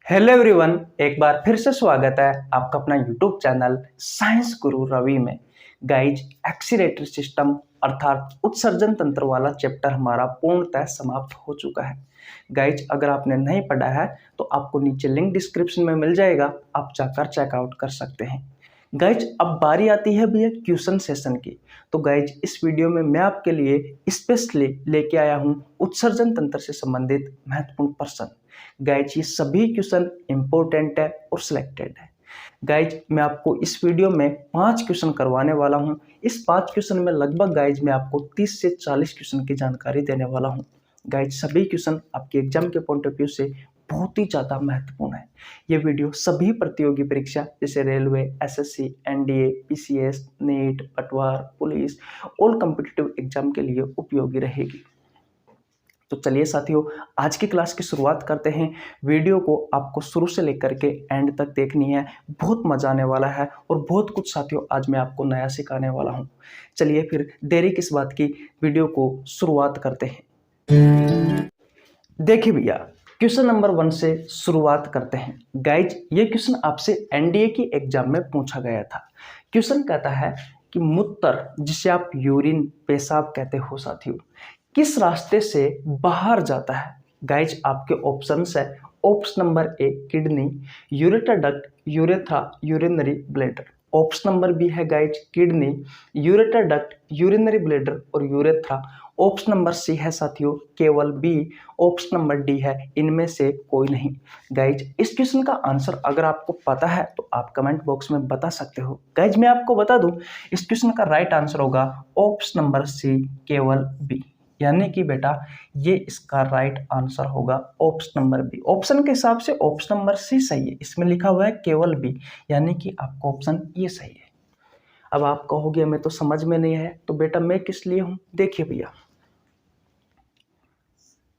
Hello everyone, एक बार फिर से स्वागत है आपका अपना यूट्यूब चैनल साइंस गुरु रवि में। गाइज, एक्सीलेटरी सिस्टम अर्थात उत्सर्जन तंत्र वाला चैप्टर हमारा पूर्णतः समाप्त हो चुका है। गाइज, अगर आपने नहीं पढ़ा है तो आपको नीचे लिंक डिस्क्रिप्शन में मिल जाएगा, आप जाकर चेकआउट कर सकते हैं। गाइज, अब बारी आती है भैया क्वेश्चन सेशन की। तो गाइज, इस वीडियो में मैं आपके लिए स्पेशली लेके आया हूँ उत्सर्जन तंत्र से संबंधित महत्वपूर्ण प्रश्न। गाइज, ये सभी क्वेश्चन इंपॉर्टेंट है और सिलेक्टेड है। गाइज, मैं आपको इस वीडियो में 5 क्वेश्चन करवाने वाला हूं। इस 5 क्वेश्चन में लगभग गाइज मैं आपको 30 से 40 क्वेश्चन की जानकारी देने वाला हूं। गाइज, सभी क्वेश्चन आपके एग्जाम के पॉइंट ऑफ व्यू से बहुत ही ज़्यादा महत्वपूर्ण है। ये वीडियो सभी प्रतियोगी परीक्षा जैसे railway, SSC, NDA, PCS, NEET, पटवार, पुलिस, ऑल कॉम्पिटिटिव एग्जाम के लिए उपयोगी रहेगी। तो चलिए साथियों, आज की क्लास की शुरुआत करते हैं। वीडियो को आपको शुरू से लेकर के एंड तक देखनी है, बहुत मजा आने वाला है और बहुत कुछ साथियों आज मैं आपको नया सिखाने वाला हूं। चलिए फिर देरी किस बात की, वीडियो को शुरुआत करते हैं। देखिए भैया, क्वेश्चन नंबर 1 से शुरुआत करते हैं। गाइज, ये क्वेश्चन आपसे एनडीए की एग्जाम में पूछा गया था। क्वेश्चन कहता है कि मूत्र, जिसे आप यूरिन, पेशाब कहते हो साथियों, किस रास्ते से बाहर जाता है। गाइज, आपके ऑप्शंस है। Option number A kidney, ureter duct, urethra, urinary bladder. Option number B है guys kidney, ureter duct, urinary bladder और यूरेथ्रा। ऑप्शन नंबर सी है साथियों केवल बी। ऑप्शन नंबर डी है इनमें से कोई नहीं। गाइज, इस क्वेश्चन का आंसर अगर आपको पता है तो आप कमेंट बॉक्स में बता सकते हो। गाइज, मैं आपको बता दूं, इस क्वेश्चन का राइट आंसर होगा ऑप्शन नंबर सी केवल बी, यानी कि बेटा ये इसका राइट आंसर होगा ऑप्शन नंबर बी। ऑप्शन के हिसाब से ऑप्शन नंबर सी सही है, इसमें लिखा हुआ है केवल बी, यानी कि आपका ऑप्शन ये सही है। अब आप कहोगे हमें तो समझ में नहीं है, तो बेटा मैं किस लिए हूं। देखिए भैया,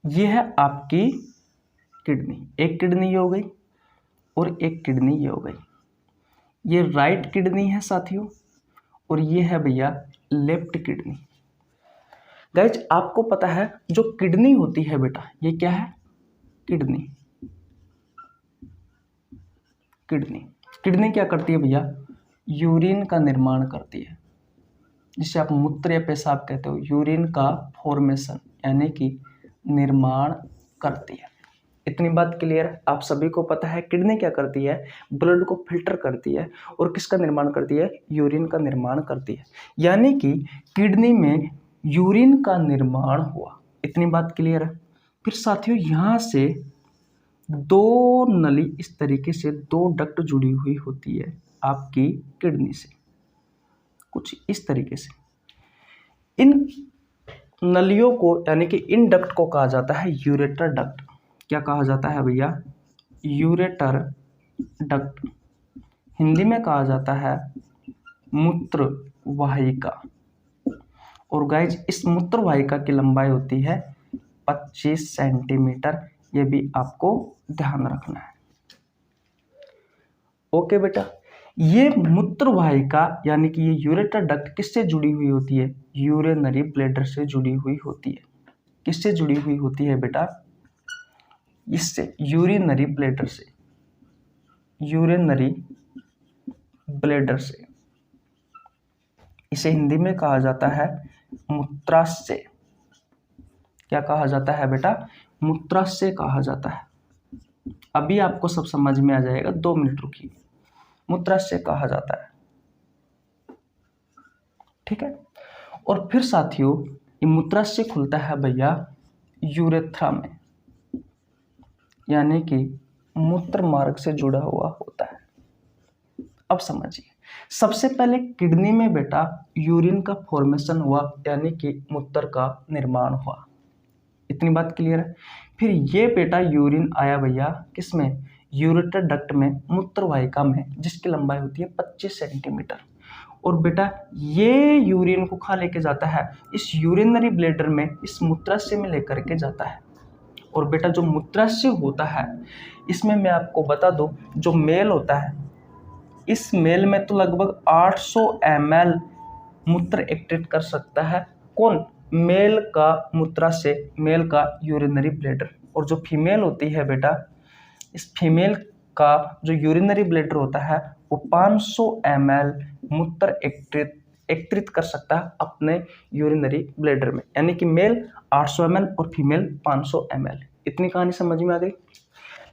ये है आपकी किडनी, एक किडनी ये हो गई और एक किडनी ये हो गई। ये राइट किडनी है साथियों और ये है भैया लेफ्ट किडनी। गाइज, आपको पता है जो किडनी होती है बेटा, ये क्या है, किडनी। किडनी किडनी क्या करती है भैया, यूरिन का निर्माण करती है, जिसे आप मूत्र या पेशाब कहते हो। यूरिन का फॉर्मेशन यानी कि निर्माण करती है। इतनी बात क्लियर, आप सभी को पता है किडनी क्या करती है, ब्लड को फिल्टर करती है और किसका निर्माण करती है, यूरिन का निर्माण करती है। यानी कि किडनी में यूरिन का निर्माण हुआ। इतनी बात क्लियर है। फिर साथियों यहां से दो नली, इस तरीके से दो डक्ट जुड़ी हुई होती है आपकी किडनी से, कुछ इस तरीके से। इन नलियों को यानी कि इन डक्ट को कहा जाता है यूरेटर डक्ट। क्या कहा जाता है भैया, यूरेटर डक्ट। हिंदी में कहा जाता है मूत्र वाहिका। और गाइज, इस मूत्र वाहिका की लंबाई होती है 25 सेंटीमीटर। ये भी आपको ध्यान रखना है। ओके बेटा, ये मूत्र वाहिका यानी कि ये यूरेटर डक्ट किससे जुड़ी हुई होती है, यूरिनरी ब्लैडर से जुड़ी हुई होती है। किससे जुड़ी हुई होती है बेटा, इससे, यूरिनरी ब्लैडर से, यूरिनरी ब्लैडर से। इसे हिंदी में कहा जाता है मूत्राशय। क्या कहा जाता है बेटा, मूत्राशय कहा जाता है। अभी आपको सब समझ में आ जाएगा, 2 मिनट रुकिए। मूत्राशय कहा जाता है, ठीक है। और फिर साथियों ये मूत्राशय खुलता है भैया यूरेथ्रा में, यानी कि मूत्र मार्ग से जुड़ा हुआ होता है। अब समझिए, सबसे पहले किडनी में बेटा यूरिन का फॉर्मेशन हुआ, यानी कि मूत्र का निर्माण हुआ। इतनी बात क्लियर है। फिर ये बेटा यूरिन आया भैया किसमें, यूरेटर डक्ट में, मूत्र वाहिका में, जिसकी लंबाई होती है 25 सेंटीमीटर। और बेटा ये यूरिन को कहाँ लेके जाता है, इस यूरिनरी ब्लैडर में, इस मूत्राशय में लेकर के जाता है। और बेटा जो मूत्राशय होता है, इसमें मैं आपको बता दूं, जो मेल होता है, इस मेल में तो लगभग 800 ml मूत्र एक्ट्रेट कर सकता है। कौन, मेल का मूत्राशय, मेल का यूरिनरी ब्लैडर। और जो फीमेल होती है बेटा, इस फीमेल का जो यूरिनरी ब्लैडर होता है वो 500 ml मूत्र एकत्रित कर सकता है अपने यूरिनरी ब्लैडर में, यानी कि मेल 800 ml और फीमेल 500 ml। इतनी कहानी समझ में आ गई।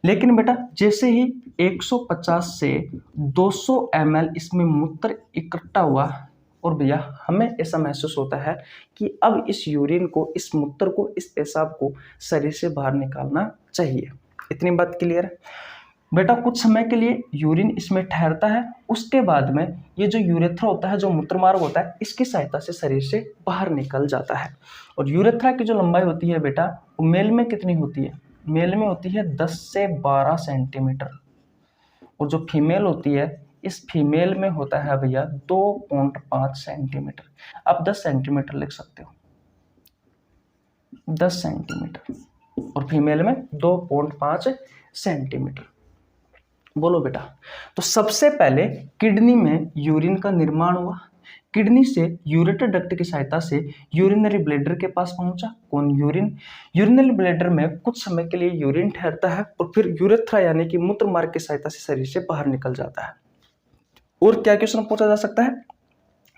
लेकिन बेटा जैसे ही 150 से 200 ml इसमें मूत्र इकट्ठा हुआ और भैया हमें ऐसा महसूस होता है कि अब इस यूरिन को, इस मूत्र को, इस पेशाब को शरीर से बाहर निकालना चाहिए। इतनी बात क्लियर है बेटा। कुछ समय के लिए यूरिन इसमें ठहरता है, उसके बाद में ये जो यूरेथ्रा होता है, जो मूत्र मार्ग होता है, इसकी सहायता से शरीर से बाहर निकल जाता है। और यूरेथ्रा की जो लंबाई होती है बेटा वो मेल में कितनी होती है? मेल में होती है 10 से 12 सेंटीमीटर, और जो फीमेल होती है इस फीमेल में होता है भैया 2.5 सेंटीमीटर। आप 10 सेंटीमीटर लिख सकते हो, 10 सेंटीमीटर, और फीमेल में 2.5 सेंटीमीटर। बोलो बेटा। तो सबसे पहले किडनी में यूरिन का निर्माण हुआ, किडनी से यूरेटर डक्ट की सहायता से यूरिनरी ब्लैडर के पास पहुंचा। कौन? यूरिन। यूरिनरी ब्लैडर में कुछ समय के लिए यूरिन ठहरता है और फिर यूरेथ्रा यानी कि मूत्र मार्ग की सहायता से शरीर से बाहर निकल जाता है। और क्या क्वेश्चन पूछा जा सकता है?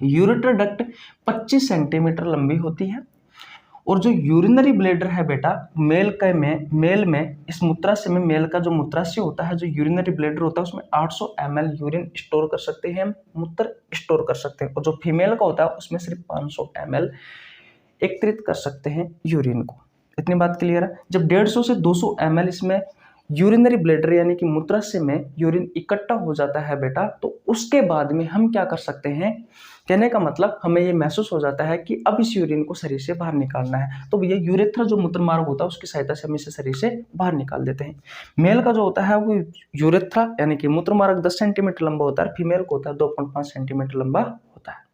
यूरेटर डक्ट 25 सेंटीमीटर लंबी होती है, और जो यूरिनरी ब्लैडर है बेटा मेल में इस मूत्राशय में, मेल का जो मूत्राशय होता है, जो यूरिनरी ब्लैडर होता है उसमें 800 ml यूरिन स्टोर कर सकते हैं, हम मूत्र स्टोर कर सकते हैं। और जो फीमेल का होता है उसमें सिर्फ 500 ml एकत्रित कर सकते हैं यूरिन को। इतनी बात क्लियर है। जब 150 से 200 ml इसमें यूरिनरी ब्लैडर यानी कि मूत्राशय में यूरिन इकट्ठा हो जाता है बेटा, तो उसके बाद में हम क्या कर सकते हैं? कहने का मतलब हमें ये महसूस हो जाता है कि अब इस यूरिन को शरीर से बाहर निकालना है, तो ये यूरेथ्रा जो मूत्र मार्ग होता है उसकी सहायता से हम इसे शरीर से बाहर निकाल देते हैं। मेल का जो होता है वो यूरेथ्रा यानी कि मूत्र मार्ग 10 सेंटीमीटर लंबा होता है, फीमेल को होता है 2.5 सेंटीमीटर लंबा होता है।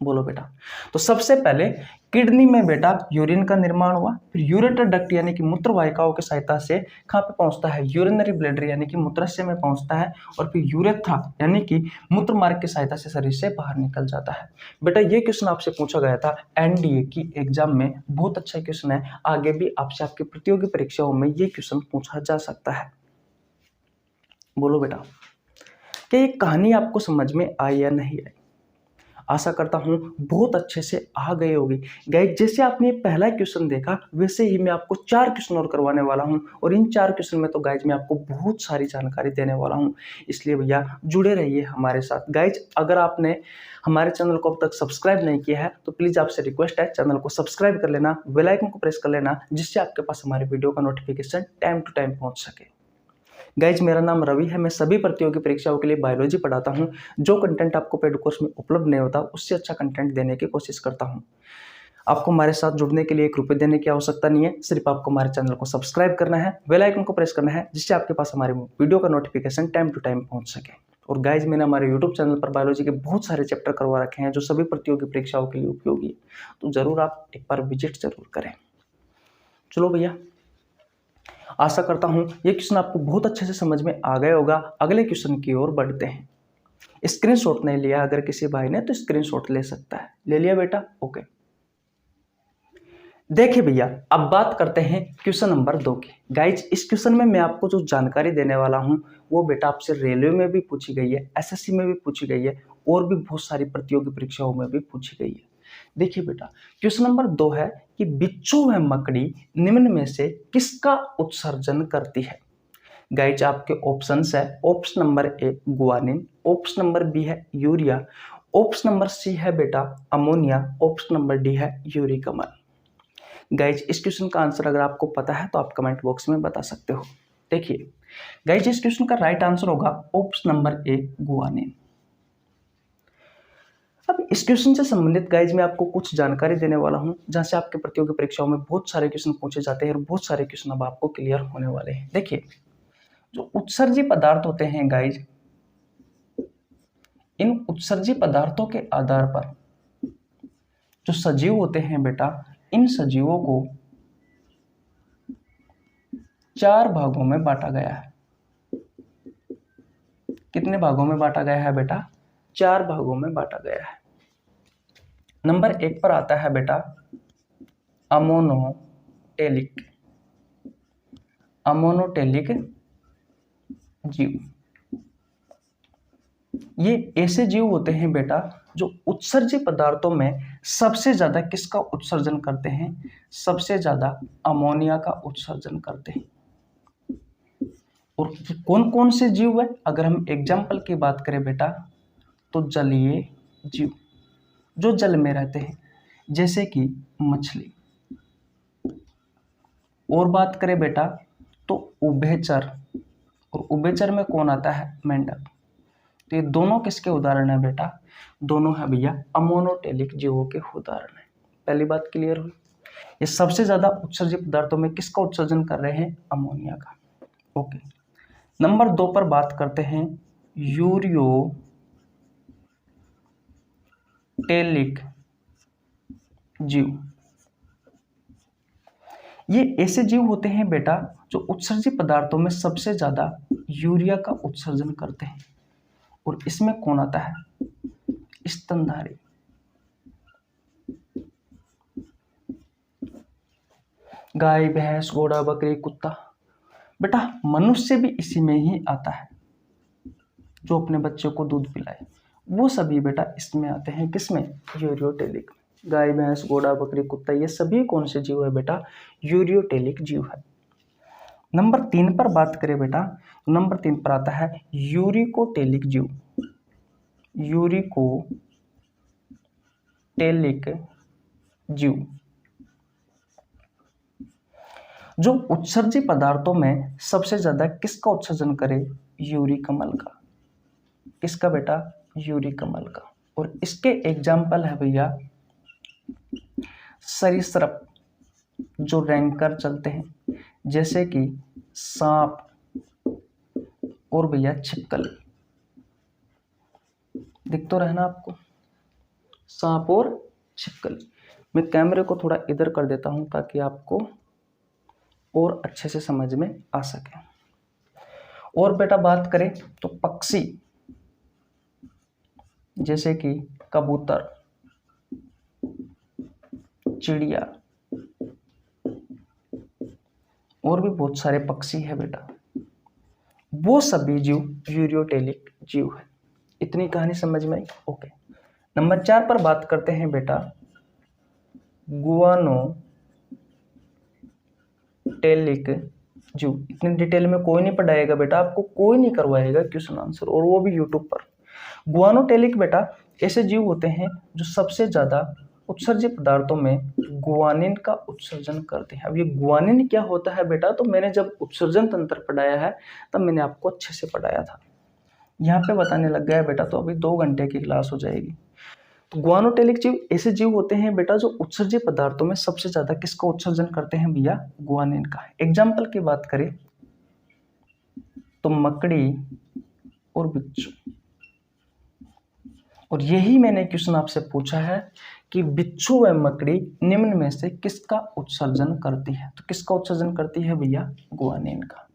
बोलो बेटा। तो सबसे पहले किडनी में बेटा यूरिन का निर्माण हुआ, फिर यूरेटर डक्ट यानी कि मूत्र वाहिकाओं की सहायता से कहाँ पे पहुंचता है? यूरिनरी ब्लैडर यानी कि मूत्राशय में पहुंचता है, और फिर यूरेथ्रा यानी कि मूत्र मार्ग की सहायता से शरीर से बाहर निकल जाता है। बेटा ये क्वेश्चन आपसे पूछा गया था एनडीए की एग्जाम में, बहुत अच्छा क्वेश्चन है। आगे भी आपसे आपकी प्रतियोगी परीक्षाओं में ये क्वेश्चन पूछा जा सकता है। बोलो बेटा, क्या ये कहानी आपको समझ में आई या नहीं आई? आशा करता हूँ बहुत अच्छे से आ गए होगी। गाइस जैसे आपने पहला क्वेश्चन देखा वैसे ही मैं आपको 4 क्वेश्चन और करवाने वाला हूँ, और इन 4 क्वेश्चन में तो गाइस मैं आपको बहुत सारी जानकारी देने वाला हूँ, इसलिए भैया जुड़े रहिए हमारे साथ। गाइस अगर आपने हमारे चैनल को अब तक सब्सक्राइब नहीं किया है तो प्लीज़ आपसे रिक्वेस्ट है चैनल को सब्सक्राइब कर लेना, बेल आइकन को प्रेस कर लेना, जिससे आपके पास हमारे वीडियो का नोटिफिकेशन टाइम टू टाइम पहुँच सके। गाइज मेरा नाम रवि है, मैं सभी प्रतियोगी परीक्षाओं के लिए बायोलॉजी पढ़ाता हूं। जो कंटेंट आपको पेड कोर्स में उपलब्ध नहीं होता उससे अच्छा कंटेंट देने की कोशिश करता हूं। आपको हमारे साथ जुड़ने के लिए 1 रुपये देने की आवश्यकता नहीं है, सिर्फ आपको हमारे चैनल को सब्सक्राइब करना है, बेल आइकन को प्रेस करना है, जिससे आपके पास हमारे वीडियो का नोटिफिकेशन टाइम टू टाइम पहुंच सके। और गाइज मैंने हमारे यूट्यूब चैनल पर बायोलॉजी के बहुत सारे चैप्टर करवा रखे हैं जो सभी प्रतियोगी परीक्षाओं के लिए उपयोगी है, तो जरूर आप एक बार विजिट जरूर करें। चलो भैया, आशा करता हूं ये क्वेश्चन आपको बहुत अच्छे से समझ में आ गया होगा। अगले क्वेश्चन की ओर बढ़ते हैं। स्क्रीनशॉट नहीं लिया अगर किसी भाई ने तो स्क्रीनशॉट ले सकता है। ले लिया बेटा? ओके। देखिए भैया अब बात करते हैं क्वेश्चन नंबर 2 की। गाइज इस क्वेश्चन में मैं आपको जो जानकारी देने वाला हूं वो बेटा आपसे रेलवे में भी पूछी गई है, एसएससी में भी पूछी गई है, और भी बहुत सारी प्रतियोगी परीक्षाओं में भी पूछी गई है। देखिए बेटा क्वेश्चन नंबर 2 है कि बिच्छू व मकड़ी निम्न में से किसका उत्सर्जन करती है? गाइज आपके ऑप्शंस है, option number A guanine, option number B है यूरिया, ऑप्शन नंबर सी है बेटा अमोनिया, ऑप्शन नंबर डी है यूरिक अम्ल। गाइज इस क्वेश्चन का आंसर अगर आपको पता है तो आप कमेंट बॉक्स में बता सकते हो। देखिए गाइज इस क्वेश्चन का राइट आंसर होगा ऑप्शन नंबर ए गुआनिन। अब इस क्वेश्चन से संबंधित गाइज मैं आपको कुछ जानकारी देने वाला हूं, जहां से आपके प्रतियोगी परीक्षाओं में बहुत सारे क्वेश्चन पूछे जाते हैं और बहुत सारे क्वेश्चन अब आपको क्लियर होने वाले हैं। देखिए जो उत्सर्जी पदार्थ होते हैं गाइज, इन उत्सर्जी पदार्थों के आधार पर जो सजीव होते हैं बेटा, इन सजीवों को 4 भागों में बांटा गया है। कितने भागों में बांटा गया है बेटा? 4 भागों में बांटा गया है। नंबर 1 पर आता है बेटा अमोनोटेलिक। अमोनोटेलिक जीव। ये ऐसे जीव होते हैं बेटा जो उत्सर्जी पदार्थों में सबसे ज्यादा किसका उत्सर्जन करते हैं? सबसे ज्यादा अमोनिया का उत्सर्जन करते हैं। और कौन कौन से जीव है? अगर हम एग्जाम्पल की बात करें बेटा तो जलीय जीव जो जल में रहते हैं, जैसे कि मछली। और बात करें बेटा तो उभयचर, और उभयचर में कौन आता है? मेंढक। तो ये दोनों किसके उदाहरण है बेटा? दोनों है भैया अमोनोटेलिक जीवों के उदाहरण है। पहली बात क्लियर हुई। ये सबसे ज्यादा उत्सर्जित पदार्थों में किसका उत्सर्जन कर रहे हैं? अमोनिया का। ओके, नंबर 2 पर बात करते हैं यूरियोटेलिक जीव। ये ऐसे जीव होते हैं बेटा जो उत्सर्जित पदार्थों में सबसे ज्यादा यूरिया का उत्सर्जन करते हैं। और इसमें कौन आता है? स्तनधारी। गाय, भैंस, घोड़ा, बकरी, कुत्ता। बेटा मनुष्य भी इसी में ही आता है, जो अपने बच्चों को दूध पिलाए, वो सभी बेटा इसमें आते हैं। किसमें? यूरियोटेलिक। गाय, भैंस, घोड़ा, बकरी, कुत्ता, ये सभी कौन से जीव है बेटा? यूरियोटेलिक जीव है। नंबर 3 पर बात करें बेटा, नंबर 3 पर आता है यूरिकोटेलिक जीव। यूरिकोटेलिक जीव जो उत्सर्जी पदार्थों में सबसे ज्यादा किसका उत्सर्जन करे? यूरिक अम्ल का। किसका बेटा? यूरिक अम्ल का। और इसके एग्जाम्पल है भैया सरीसृप जो रैंकर चलते हैं, जैसे कि सांप और भैया छिपकली। दिख तो रहा ना आपको? सांप और छिपकली। मैं कैमरे को थोड़ा इधर कर देता हूं ताकि आपको और अच्छे से समझ में आ सके। और बेटा बात करें तो पक्षी, जैसे कि कबूतर, चिड़िया, और भी बहुत सारे पक्षी है बेटा, वो सभी जीव यूरियोटेलिक जीव है। इतनी कहानी समझ में आई? ओके, नंबर 4 पर बात करते हैं बेटा गुआनोटेलिक जीव। इतनी डिटेल में कोई नहीं पढ़ाएगा बेटा, आपको कोई नहीं करवाएगा क्वेश्चन आंसर, और वो भी यूट्यूब पर। गुआनोटेलिक बेटा ऐसे जीव होते हैं जो सबसे ज्यादा उत्सर्जित पदार्थों में गुआनिन का उत्सर्जन करते हैं। अब ये गुआनिन क्या होता है बेटा, तो मैंने जब उत्सर्जन तंत्र पढ़ाया है तब मैंने आपको अच्छे से पढ़ाया था। यहाँ पे बताने लग गया बेटा तो अभी 2 घंटे की क्लास हो जाएगी। तो गुआनोटेलिक जीव ऐसे जीव होते हैं बेटा जो उत्सर्जित पदार्थों में सबसे ज्यादा किसका उत्सर्जन करते हैं भैया? गुआनिन का। एग्जाम्पल की बात करें तो मकड़ी और बिच्छू। और यही मैंने क्वेश्चन आपसे पूछा है कि बिच्छू व मकड़ी निम्न में से किसका उत्सर्जन करती है? तो किसका उत्सर्जन करती है भैया? गुआनिन का।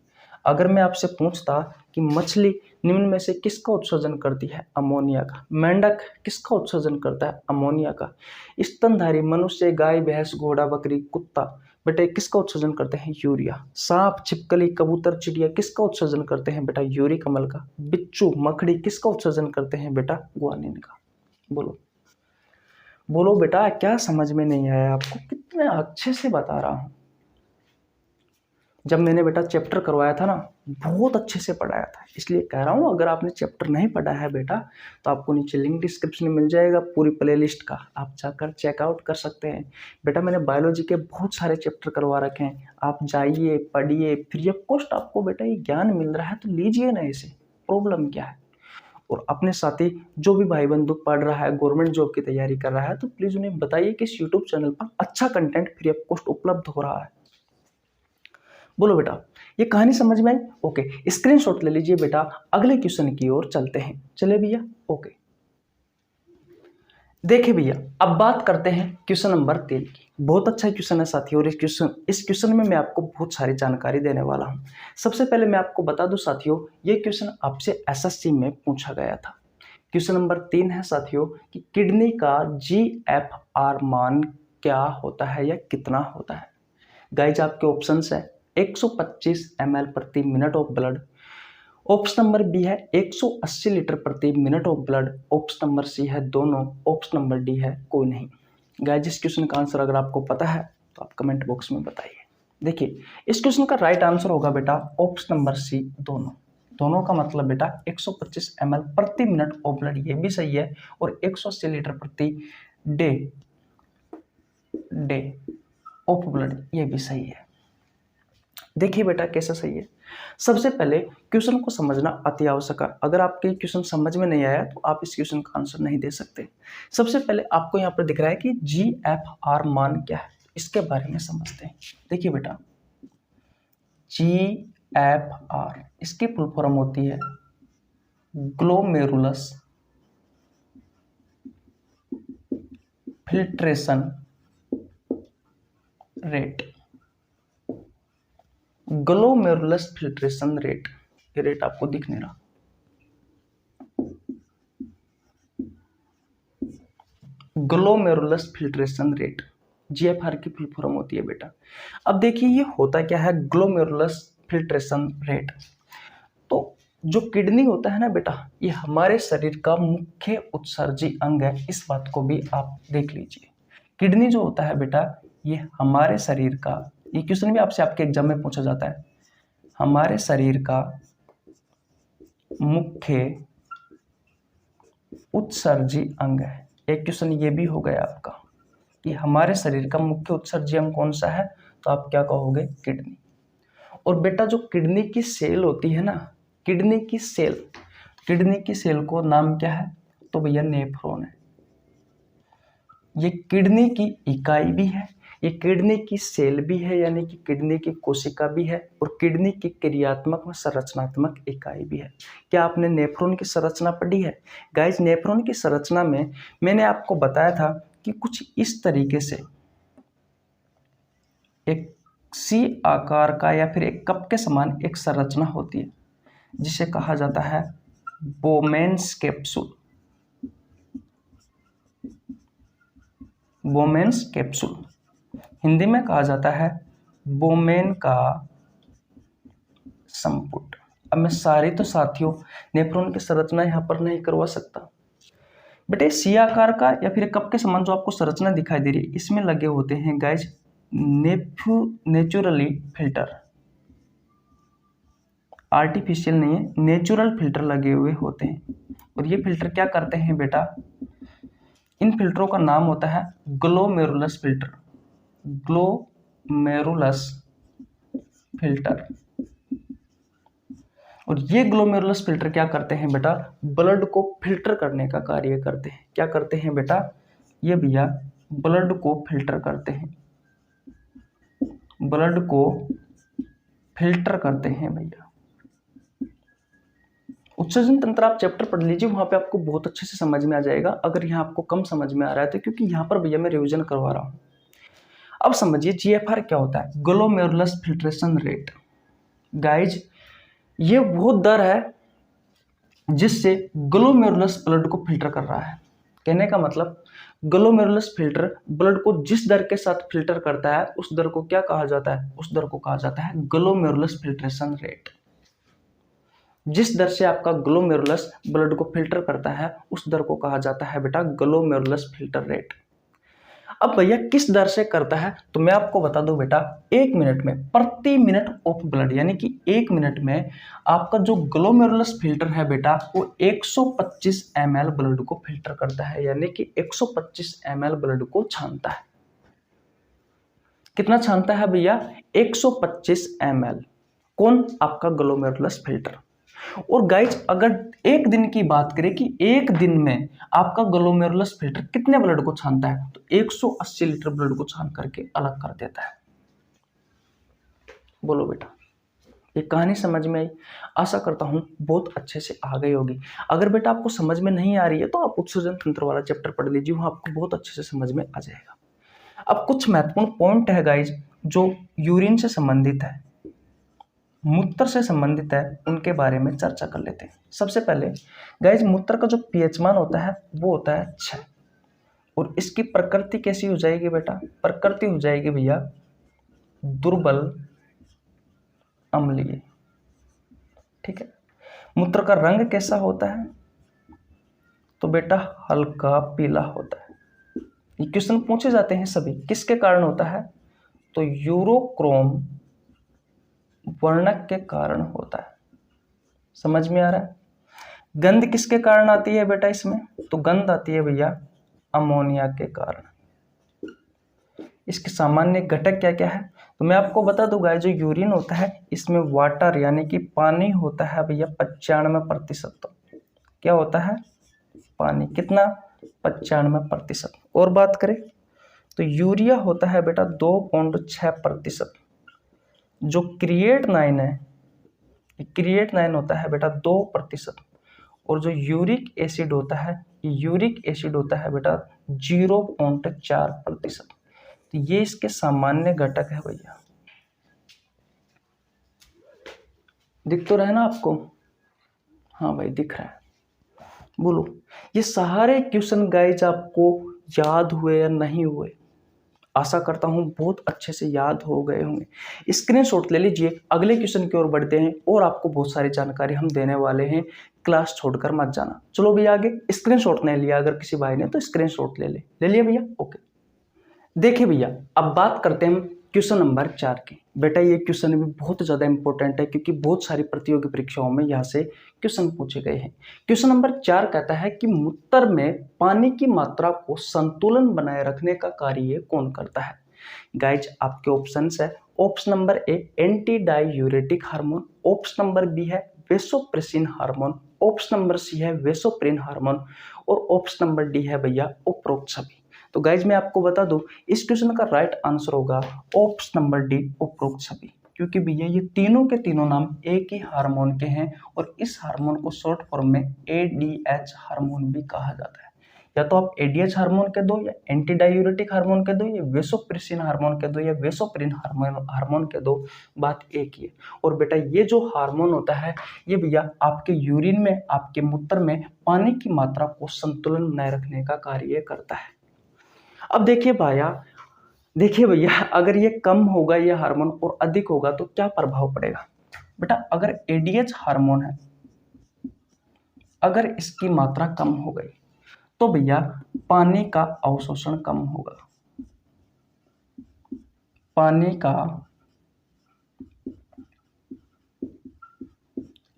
अगर मैं आपसे पूछता कि मछली निम्न में से किसका उत्सर्जन करती है? अमोनिया का। मेंढक किसका उत्सर्जन करता है? अमोनिया का। स्तनधारी मनुष्य, गाय, भैंस, घोड़ा, बकरी, कुत्ता, बेटा किसका उत्सर्जन करते हैं? यूरिया। सांप, छिपकली, कबूतर, चिड़िया किसका उत्सर्जन करते हैं बेटा? यूरिक अम्ल का। बिच्छू, मकड़ी किसका उत्सर्जन करते हैं बेटा? गुआनिन का। बोलो बोलो बेटा, क्या समझ में नहीं आया आपको? कितने अच्छे से बता रहा हूं। जब मैंने बेटा चैप्टर करवाया था ना, बहुत अच्छे से पढ़ाया था, इसलिए कह रहा हूँ अगर आपने चैप्टर नहीं पढ़ा है बेटा तो आपको नीचे लिंक डिस्क्रिप्शन में मिल जाएगा पूरी प्लेलिस्ट का, आप जाकर चेकआउट कर सकते हैं। बेटा मैंने बायोलॉजी के बहुत सारे चैप्टर करवा रखे हैं, आप जाइए पढ़िए, फ्री ऑफ कॉस्ट आपको बेटा ये ज्ञान मिल रहा है तो लीजिए ना इसे, प्रॉब्लम क्या है। और अपने साथी जो भी भाई बंधु पढ़ रहा है, गवर्नमेंट जॉब की तैयारी कर रहा है, तो प्लीज उन्हें बताइए कि इस यूट्यूब चैनल पर अच्छा कंटेंट फ्री ऑफ कॉस्ट उपलब्ध हो रहा है। बोलो बेटा, ये कहानी समझ में आई? ओके, स्क्रीनशॉट ले लीजिए बेटा, अगले क्वेश्चन की ओर चलते हैं। चले भैया, ओके। देखिए भैया, अब बात करते हैं क्वेश्चन नंबर 3 की। बहुत अच्छा क्वेश्चन है साथियों, और इस क्वेश्चन में मैं आपको बहुत सारी जानकारी देने वाला हूं। सबसे पहले मैं आपको बता दूं साथियों, ये क्वेश्चन आपसे एसएससी में पूछा गया था। क्वेश्चन नंबर 3 है साथियों कि किडनी का GFR मान क्या होता है या कितना होता है। गाइज आपके ऑप्शंस है 125 ml प्रति minute of blood, option number B है 180 लीटर प्रति minute of blood, option number C है दोनों, ऑप्शन नंबर डी है कोई नहीं। गाइस इस क्वेश्चन का आंसर अगर आपको पता है तो आप कमेंट बॉक्स में बताइए। देखिए इस क्वेश्चन का राइट आंसर होगा बेटा ऑप्शन नंबर सी दोनों। दोनों का मतलब बेटा 125 ml प्रति मिनट ऑफ ब्लड, ये भी सही है, और 180 लीटर प्रति डे ऑफ ब्लड, ये भी सही है। देखिए बेटा कैसे सही है। सबसे पहले क्वेश्चन को समझना अति आवश्यक है। अगर आपके क्वेश्चन समझ में नहीं आया तो आप इस क्वेश्चन का आंसर नहीं दे सकते। सबसे पहले आपको यहाँ पर दिख रहा है कि GFR मान क्या है, इसके बारे में समझते हैं। देखिए बेटा GFR इसकी फुल फॉर्म होती है glomerulus filtration rate. Glomerulus filtration rate, ये रेट आपको दिख नहीं रहा। ग्लोमेरुलस फिल्ट्रेशन रेट GFR की फुल फॉर्म होती है बेटा। अब देखिए ये होता क्या है ग्लोमेरुलस फिल्ट्रेशन रेट। तो जो किडनी होता है ना बेटा, ये हमारे शरीर का मुख्य उत्सर्जी अंग है, इस बात को भी आप देख लीजिए। किडनी जो होता है बेटा ये हमारे शरीर का, ये क्वेश्चन भी आपसे आपके एग्जाम में पूछा जाता है, हमारे शरीर का मुख्य उत्सर्जी अंग है। एक क्वेश्चन ये भी हो गया आपका कि हमारे शरीर का मुख्य उत्सर्जी अंग कौन सा है, तो आप क्या कहोगे किडनी। और बेटा जो किडनी की सेल होती है ना, किडनी की सेल को नाम क्या है, तो भैया नेफ्रॉन है। ये किडनी की इकाई भी है, ये किडनी की सेल भी है, यानी कि किडनी की कोशिका भी है, और किडनी की क्रियात्मक व संरचनात्मक इकाई भी है। क्या आपने नेफ्रॉन की संरचना पढ़ी है? गाइस नेफ्रॉन की संरचना में मैंने आपको बताया था कि कुछ इस तरीके से एक सी आकार का या फिर एक कप के समान एक संरचना होती है, जिसे कहा जाता है Bowman's capsule. Bowman's capsule Hindi में कहा जाता है बोमेन का संपुट। अब मैं सारे तो साथियों नेफ्रॉन की संरचना यहाँ पर नहीं करवा सकता। बेटे सी आकार का या फिर कप के समान जो आपको संरचना दिखाई दे रही है, इसमें लगे होते हैं गाइज नेचुरली फिल्टर, आर्टिफिशियल नहीं है, नेचुरल फिल्टर लगे हुए होते हैं। और ये फिल्टर क्या करते हैं बेटा, इन फिल्टरों का नाम होता है ग्लोमेरुलस फिल्टर, ग्लोमेरुलस फिल्टर। और ये ग्लोमेरुलस फिल्टर क्या करते हैं बेटा, ब्लड को फिल्टर करने का कार्य करते हैं। क्या करते हैं बेटा, ये भैया ब्लड को फिल्टर करते हैं, ब्लड को फिल्टर करते हैं भैया। उत्सर्जन तंत्र आप चैप्टर पढ़ लीजिए, वहां पे आपको बहुत अच्छे से समझ में आ जाएगा। अगर यहाँ आपको कम समझ में आ रहा है तो क्योंकि यहाँ पर भैया मैं रिवीजन करवा रहा हूँ। अब समझिए GFR क्या होता है, ग्लोमेरुलस फिल्ट्रेशन रेट। गाइज ये वो दर है जिससे ग्लोमेरुलस ब्लड को फिल्टर कर रहा है। कहने का मतलब ग्लोमेरुलस फिल्टर ब्लड को जिस दर के साथ फिल्टर करता है उस दर को क्या कहा जाता है, उस दर को कहा जाता है ग्लोमेरुलस फिल्ट्रेशन रेट। जिस दर से आपका ग्लोमेरुलस ब्लड को फिल्टर करता है उस दर को कहा जाता है बेटा ग्लोमेरुलस फिल्टर रेट। अब भैया किस दर से करता है, तो मैं आपको बता दूं बेटा, 1 मिनट में प्रति मिनट ऑफ ब्लड, यानी कि 1 मिनट में आपका जो ग्लोमेरुलस फिल्टर है बेटा वो 125 ml ब्लड को फिल्टर करता है, यानी कि 125 ml ब्लड को छानता है। कितना छानता है भैया, 125 ml। कौन, आपका ग्लोमेरुलस फिल्टर। और गाइज अगर एक दिन की बात करें कि एक दिन में आपका ग्लोमेरुलस फिल्टर कितने ब्लड को छानता है, तो 180 लीटर ब्लड को छान करके अलग कर देता है। बोलो बेटा ये कहानी समझ में आई? आशा करता हूं बहुत अच्छे से आ गई होगी। अगर बेटा आपको समझ में नहीं आ रही है तो आप उत्सर्जन तंत्र वाला चैप्टर पढ़ लीजिए, वहां आपको बहुत अच्छे से समझ में आ जाएगा। अब कुछ महत्वपूर्ण पॉइंट है गाइज जो यूरिन से संबंधित है, मूत्र से संबंधित है, उनके बारे में चर्चा कर लेते हैं। सबसे पहले गाइज मूत्र का जो पीएच मान होता है वो होता है 6, और इसकी प्रकृति कैसी हो जाएगी बेटा, प्रकृति हो जाएगी भैया दुर्बल अम्लीय। ठीक है, मूत्र का रंग कैसा होता है? तो बेटा हल्का पीला होता है। ये क्वेश्चन पूछे जाते हैं सभी, किसके कारण होता है? तो यूरोक्रोम वर्णक के कारण होता है। समझ में आ रहा है? गंध किसके कारण आती है बेटा इसमें? तो गंध आती है भैया अमोनिया के कारण। इसके सामान्य घटक क्या क्या है? तो मैं आपको बता दूंगा, जो यूरिन होता है इसमें वाटर यानी कि पानी होता है भैया 95%। क्या होता है? पानी। कितना? 95%। और बात करें तो यूरिया होता है बेटा 2.6%। जो क्रिएटनाइन है, क्रिएटनाइन होता है बेटा 2%। और जो यूरिक एसिड होता है, यूरिक एसिड होता है बेटा 0.4%। तो ये इसके सामान्य घटक है भैया। दिख तो रहा है ना आपको? हाँ भाई दिख रहा है। बोलो, ये सारे क्वेश्चन गाइज आपको याद हुए या नहीं हुए? आशा करता हूं बहुत अच्छे से याद हो गए होंगे। स्क्रीनशॉट ले लीजिए, अगले क्वेश्चन की ओर बढ़ते हैं और आपको बहुत सारी जानकारी हम देने वाले हैं। क्लास छोड़कर मत जाना। चलो भैया आगे। स्क्रीनशॉट नहीं लिया अगर किसी भाई ने तो स्क्रीनशॉट ले लिया भैया। ओके, देखिए भैया अब बात करते हैं क्वेश्चन नंबर 4 की। बेटा ये क्वेश्चन भी बहुत ज़्यादा इंपॉर्टेंट है क्योंकि बहुत सारी प्रतियोगी परीक्षाओं में यहाँ से क्वेश्चन पूछे गए हैं। क्वेश्चन नंबर 4 कहता है कि मूत्र में पानी की मात्रा को संतुलन बनाए रखने का कार्य कौन करता है? गाइज आपके ऑप्शन है, option number A anti diuretic hormone, option number B है vasopressin hormone, option number C है वेसोप्रिन हार्मोन और ऑप्शन नंबर डी है भैया उपरोक्त सभी। तो गाइज मैं आपको बता दूं, इस क्वेश्चन का राइट आंसर होगा ऑप्शन नंबर डी उपरोक्त सभी। क्योंकि भैया ये तीनों के तीनों नाम एक ही हार्मोन के हैं और इस हार्मोन को शॉर्ट फॉर्म में एडीएच हार्मोन भी कहा जाता है। या तो आप एडीएच हार्मोन के दो, या एंटी डायूरेटिक हार्मोन के दो, या वेसोप्रेसिन हार्मोन के दो, या वेसोप्रिन हार्मोन के दो, बात एक ही है। और बेटा ये जो हार्मोन होता है ये भैया आपके यूरिन में, आपके मूत्र में पानी की मात्रा को संतुलन बनाए रखने का कार्य करता है। अब देखिए भैया अगर ये कम होगा ये हार्मोन और अधिक होगा तो क्या प्रभाव पड़ेगा? बेटा अगर एडीएच हार्मोन है, अगर इसकी मात्रा कम हो गई तो भैया पानी का अवशोषण कम होगा। पानी का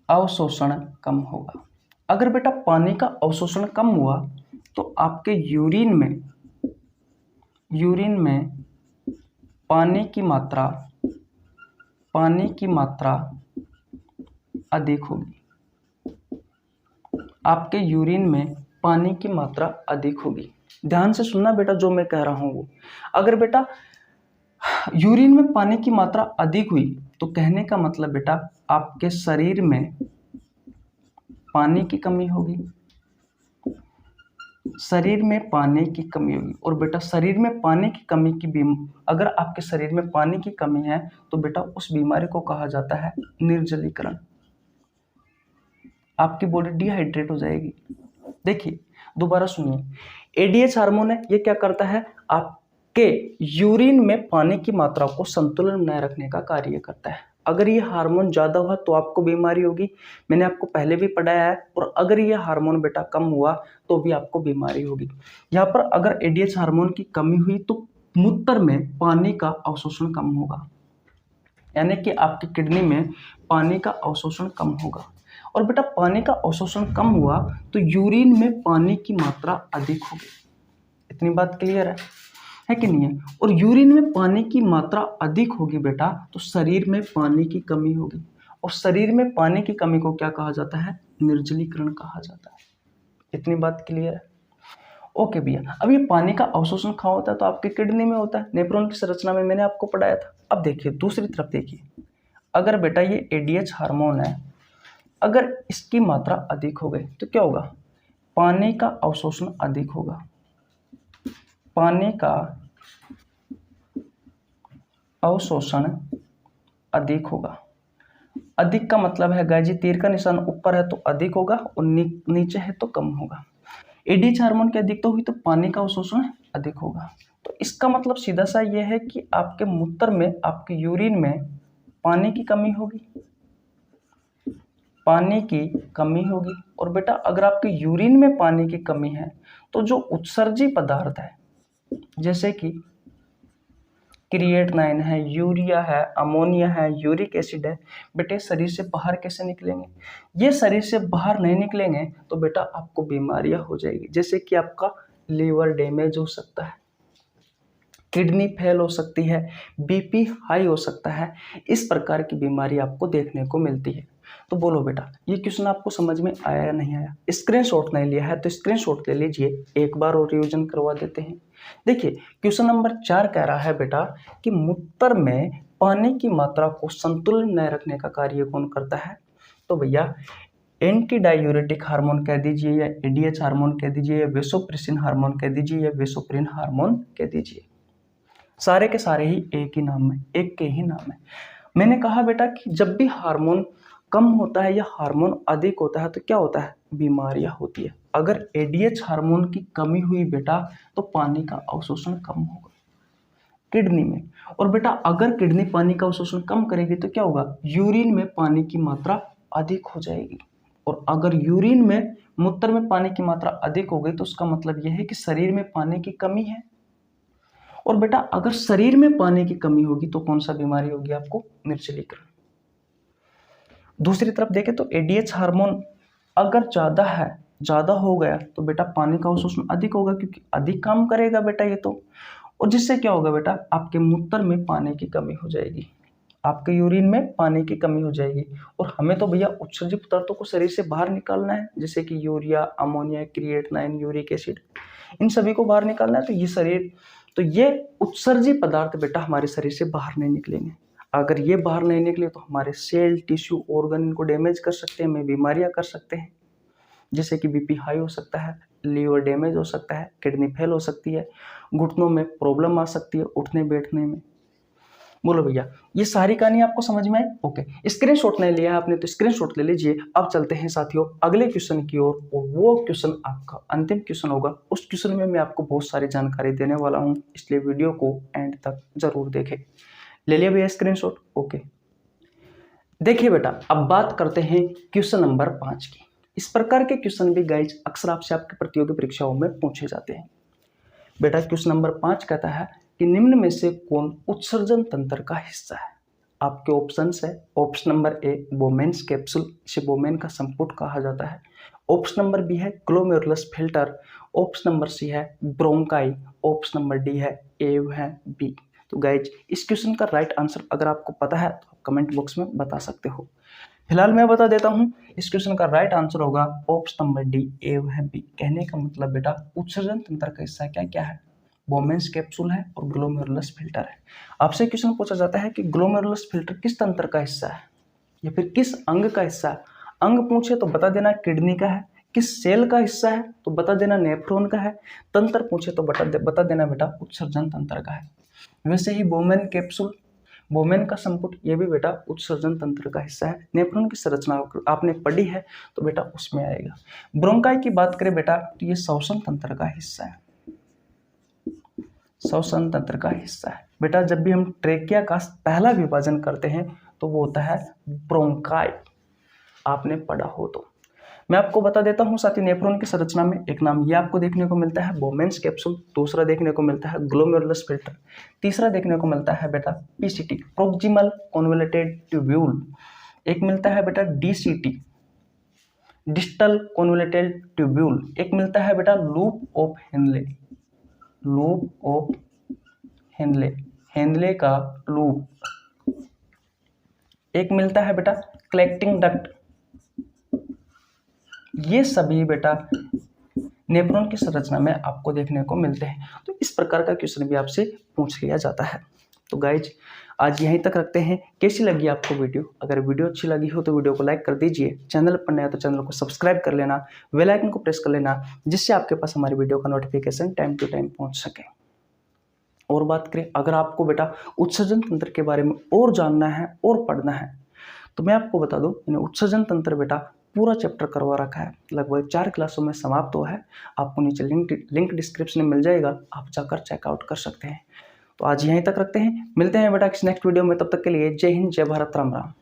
अवशोषण कम होगा। अगर बेटा पानी का अवशोषण कम हुआ तो आपके यूरिन में पानी की मात्रा अधिक होगी। आपके यूरिन में पानी की मात्रा अधिक होगी। ध्यान से सुनना बेटा जो मैं कह रहा हूं वो। अगर बेटा यूरिन में पानी की मात्रा अधिक हुई तो कहने का मतलब बेटा आपके शरीर में पानी की कमी होगी। शरीर में पानी की कमी होगी। और बेटा शरीर में पानी की कमी अगर आपके शरीर में पानी की कमी है तो बेटा उस बीमारी को कहा जाता है निर्जलीकरण। आपकी बॉडी डिहाइड्रेट हो जाएगी। देखिए दोबारा सुनिए, एडीएच हार्मोन है, ये क्या करता है? आपके यूरिन में पानी की मात्रा को संतुलन बनाए रखने का कार्य करता है। अगर ये हार्मोन ज्यादा हुआ तो आपको बीमारी होगी, मैंने आपको पहले भी पढ़ाया है। और अगर ये हार्मोन बेटा कम हुआ तो भी आपको बीमारी होगी। यहाँ पर अगर एडीएच हार्मोन की कमी हुई तो मूत्र में पानी का अवशोषण कम होगा, यानी कि आपकी किडनी में पानी का अवशोषण कम होगा। और बेटा पानी का अवशोषण कम हुआ तो यूरिन में पानी की मात्रा अधिक होगी। इतनी बात क्लियर है कि नहीं है? और यूरिन में पानी की मात्रा अधिक होगी बेटा तो शरीर में पानी की कमी होगी। और शरीर में पानी की कमी को क्या कहा जाता है? निर्जलीकरण कहा जाता है। इतनी बात क्लियर है? ओके भैया, अब ये पानी का अवशोषण कहाँ होता है? तो आपकी किडनी में होता है। नेफ्रॉन की संरचना में मैंने आपको पढ़ाया था। अब देखिए दूसरी तरफ देखिए, अगर बेटा ये एडीएच हार्मोन है, अगर इसकी मात्रा अधिक हो गई तो क्या होगा? पानी का अवशोषण अधिक होगा। पानी का अवशोषण अधिक होगा। अधिक का मतलब है गाजी तीर का निशान ऊपर है तो अधिक होगा और नीचे है तो कम होगा। एडीएच हार्मोन की अधिकता हुई तो पानी का अवशोषण अधिक होगा। तो इसका मतलब सीधा सा यह है कि आपके मूत्र में, आपके यूरिन में पानी की कमी होगी। पानी की कमी होगी। और बेटा अगर आपके यूरिन में पानी की कमी है तो जो उत्सर्जी पदार्थ है जैसे कि क्रिएटिनिन है, यूरिया है, अमोनिया है, यूरिक एसिड है, बेटे शरीर से बाहर कैसे निकलेंगे? ये शरीर से बाहर नहीं निकलेंगे तो बेटा आपको बीमारियां हो जाएगी, जैसे कि आपका लीवर डैमेज हो सकता है, किडनी फेल हो सकती है, बीपी हाई हो सकता है। इस प्रकार की बीमारी आपको देखने को मिलती है। तो बोलो बेटा ये क्वेश्चन आपको समझ में आया या नहीं आया? स्क्रीनशॉट नहीं लिया है तो स्क्रीनशॉट ले लीजिए, एक बार और रिवीजन करवा देते हैं। देखिए क्वेश्चन नंबर 4 कह रहा है बेटा कि मूत्र में पानी की मात्रा को संतुलन में रखने का कार्य कौन करता है? तो भैया एंटी डायूरेटिक हार्मोन कह दीजिए, या एडीएच हार्मोन कह दीजिए, या वेसोप्रेसिन हार्मोन कह दीजिए, या वेसोप्रिन हार्मोन कह दीजिए। सारे के सारे ही एक ही नाम है, एक के ही नाम है। मैंने कहा बेटा कि जब भी हार्मोन कम होता है या हार्मोन अधिक होता है तो क्या होता है? बीमारियां होती है। अगर एडीएच हार्मोन की कमी हुई बेटा तो पानी का अवशोषण कम होगा किडनी में। और बेटा अगर किडनी पानी का अवशोषण कम करेगी तो क्या होगा? यूरिन में पानी की मात्रा अधिक हो जाएगी। और अगर यूरिन में, मूत्र में पानी की मात्रा अधिक हो गई तो उसका मतलब यह है कि शरीर में पानी की कमी है। और बेटा अगर शरीर में पानी की कमी होगी तो कौन सा बीमारी होगी आपको? निर्जलीकरण। दूसरी तरफ देखें तो एडीएच हार्मोन अगर ज्यादा हो गया तो बेटा पानी का अवशोषण अधिक होगा, क्योंकि अधिक काम करेगा बेटा ये तो। और जिससे क्या होगा बेटा? आपके मूत्र में पानी की कमी हो जाएगी, आपके यूरिन में पानी की कमी हो जाएगी। और हमें तो भैया उत्सर्जित पदार्थों को शरीर से बाहर निकालना है, जैसे कि urea, ammonia, creatinine, uric acid, इन सभी को बाहर निकालना है। तो ये उत्सर्जी पदार्थ बेटा हमारे शरीर से बाहर नहीं निकलेंगे। अगर ये बाहर नहीं निकले तो हमारे सेल, टिश्यू, ऑर्गन इनको डैमेज कर सकते हैं, हमें बीमारियां कर सकते हैं, जैसे कि बीपी हाई हो सकता है, लीवर डैमेज हो सकता है, किडनी फेल हो सकती है, घुटनों में प्रॉब्लम आ सकती है, उठने बैठने में। बोलो भैया ये सारी कहानी आपको समझ में आई? ओके, स्क्रीनशॉट नहीं लिया है आपने तो स्क्रीनशॉट ले लीजिए। अब चलते हैं साथियों अगले क्वेश्चन की ओर, और वो क्वेश्चन आपका अंतिम क्वेश्चन होगा। उस क्वेश्चन में मैं आपको बहुत सारी जानकारी देने वाला हूं, इसलिए वीडियो को एंड तक जरूर देखें। ले लिया भैया स्क्रीनशॉट? ओके, देखिए बेटा अब बात करते हैं क्वेश्चन नंबर 5 की। इस प्रकार के क्वेश्चन भी गाइज अक्सर आपसे आपकी प्रतियोगी परीक्षाओं में पूछे जाते हैं। बेटा क्वेश्चन नंबर 5 कहता है कि निम्न में से कौन उत्सर्जन तंत्र का हिस्सा है? आपके ऑप्शंस है, option number A Bowman's capsule, इसे बोमेन का संपुट कहा जाता है। ऑप्शन नंबर बी है glomerulus filter, option number C है ब्रोंकाई, ऑप्शन नंबर डी है ए है बी। तो गाइज इस क्वेश्चन का राइट आंसर अगर आपको पता है तो आप कमेंट बॉक्स में बता सकते हो। फिलहाल मैं बता देता हूं, इस क्वेश्चन का राइट आंसर होगा ऑप्शन नंबर डी ए है बी। कहने का मतलब बेटा उत्सर्जन तंत्र का हिस्सा क्या क्या है? बोमेन्स कैप्सूल है और ग्लोमेरुलस फिल्टर है। आपसे क्वेश्चन पूछा जाता है कि ग्लोमेरुलस फिल्टर किस तंत्र का हिस्सा है या फिर किस अंग का हिस्सा है। अंग पूछे तो बता देना किडनी का है, किस सेल का हिस्सा है तो बता देना नेफ्रॉन का है, तंत्र पूछे तो बता देना बेटा उत्सर्जन तंत्र का है। वैसे ही बोमेन कैप्सूल, बोमेन का संपुट, ये भी बेटा उत्सर्जन तंत्र का हिस्सा है। नेफ्रॉन की संरचना आपने पढ़ी है तो बेटा उसमें आएगा। ब्रोंकाई की बात करें बेटा तो ये श्वसन तंत्र का हिस्सा है, श्वसन तंत्र का हिस्सा है। बेटा जब भी हम ट्रेकिया का पहला विभाजन करते हैं तो वो होता है ब्रोंकाई, आपने पढ़ा हो तो। मैं आपको बता देता हूं साथ ही नेफ्रॉन की संरचना में एक नाम ये आपको देखने को मिलता है बोमेन्स कैप्सूल, दूसरा देखने को मिलता है ग्लोमेरुलस फिल्टर, तीसरा देखने को मिलता है बेटा पीसीटी प्रोक्सिमल कॉन्वोल्यूटेड ट्यूब्यूल, एक मिलता है बेटा डीसीटी डिस्टल कॉन्वोल्यूटेड ट्यूब्यूल, एक मिलता है बेटा loop of Henle, loop of Henle, Henle का लूप, एक मिलता है बेटा कलेक्टिंग डक्ट। ये सभी बेटा नेफ्रॉन की संरचना में आपको देखने को मिलते हैं। तो इस प्रकार का क्वेश्चन भी आपसे पूछ लिया जाता है। तो गाइज आज यहीं तक रखते हैं। कैसी लगी आपको वीडियो? अगर वीडियो अच्छी लगी हो तो वीडियो को लाइक कर दीजिए, चैनल पर नया तो चैनल को सब्सक्राइब कर लेना, बेल आइकन को प्रेस कर लेना, जिससे आपके पास हमारी वीडियो का नोटिफिकेशन टाइम टू टाइम पहुंच सके। और बात करें अगर आपको बेटा उत्सर्जन तंत्र के बारे में और जानना है और पढ़ना है तो मैं आपको बता दूं, मैंने उत्सर्जन तंत्र बेटा पूरा चैप्टर करवा रखा है, लगभग 4 क्लासों में समाप्त हुआ है। आपको नीचे लिंक डिस्क्रिप्शन में मिल जाएगा, आप जाकर चेकआउट कर सकते हैं। तो आज यहीं तक रखते हैं, मिलते हैं बेटा किसी नेक्स्ट वीडियो में। तब तक के लिए जय हिंद, जय भारत, राम राम।